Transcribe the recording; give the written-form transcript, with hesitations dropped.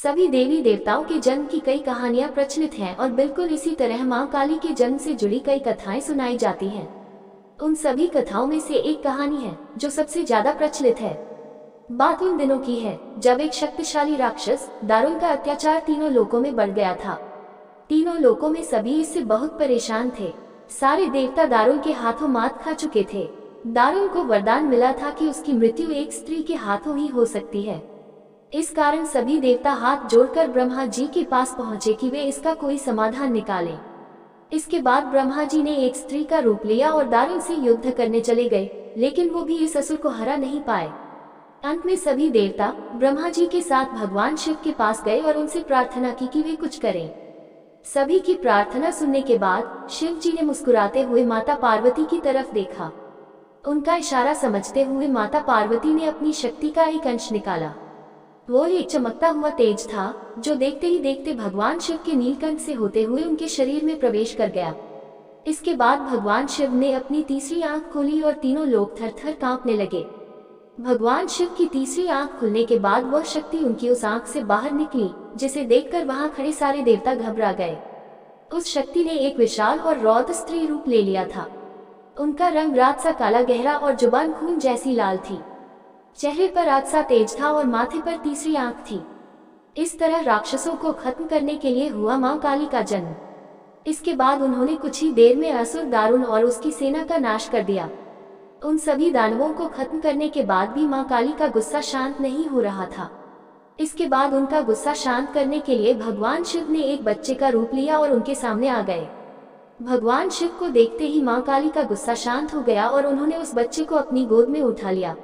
सभी देवी देवताओं के जन्म की कई कहानियां प्रचलित हैं और बिल्कुल इसी तरह मां काली के जन्म से जुड़ी कई कथाएं सुनाई जाती हैं। उन सभी कथाओं में से एक कहानी है जो सबसे ज्यादा प्रचलित है। बात उन दिनों की है जब एक शक्तिशाली राक्षस दारुण का अत्याचार तीनों लोकों में बढ़ गया था। तीनों लोकों में सभी इससे बहुत परेशान थे। सारे देवता दारुण के हाथों मात खा चुके थे। दारुण को वरदान मिला था कि उसकी मृत्यु एक स्त्री के हाथों ही हो सकती है। इस कारण सभी देवता हाथ जोड़कर ब्रह्मा जी के पास पहुंचे कि वे इसका कोई समाधान निकालें। इसके बाद ब्रह्मा जी ने एक स्त्री का रूप लिया और दारुण से युद्ध करने चले गए, लेकिन वो भी इस असुर को हरा नहीं पाए। अंत में सभी देवता ब्रह्मा जी के साथ भगवान शिव के पास गए और उनसे प्रार्थना की कि वे कुछ करें। सभी की प्रार्थना सुनने के बाद शिव जी ने मुस्कुराते हुए माता पार्वती की तरफ देखा। उनका इशारा समझते हुए माता पार्वती ने अपनी शक्ति का एक अंश निकाला। वो एक चमकता हुआ तेज था जो देखते ही देखते भगवान शिव के नीलकंठ से होते हुए उनके शरीर में प्रवेश कर गया। इसके बाद भगवान शिव ने अपनी तीसरी आंख खोली और तीनों लोग थर-थर कांपने लगे। भगवान शिव की तीसरी आंख खुलने के बाद वह शक्ति उनकी उस आंख से बाहर निकली, जिसे देखकर वहां खड़े सारे देवता घबरा गए। उस शक्ति ने एक विशाल और रौद्र स्त्री रूप ले लिया था। उनका रंग रात सा काला गहरा और जुबान खून जैसी लाल थी। चेहरे पर आग सा तेज था और माथे पर तीसरी आंख थी। इस तरह राक्षसों को खत्म करने के लिए हुआ मां काली का जन्म। इसके बाद उन्होंने कुछ ही देर में असुर दारुण और उसकी सेना का नाश कर दिया। उन सभी दानवों को खत्म करने के बाद भी मां काली का गुस्सा शांत नहीं हो रहा था। इसके बाद उनका गुस्सा शांत करने के लिए भगवान शिव ने एक बच्चे का रूप लिया और उनके सामने आ गए। भगवान शिव को देखते ही मां काली का गुस्सा शांत हो गया और उन्होंने उस बच्चे को अपनी गोद में उठा लिया।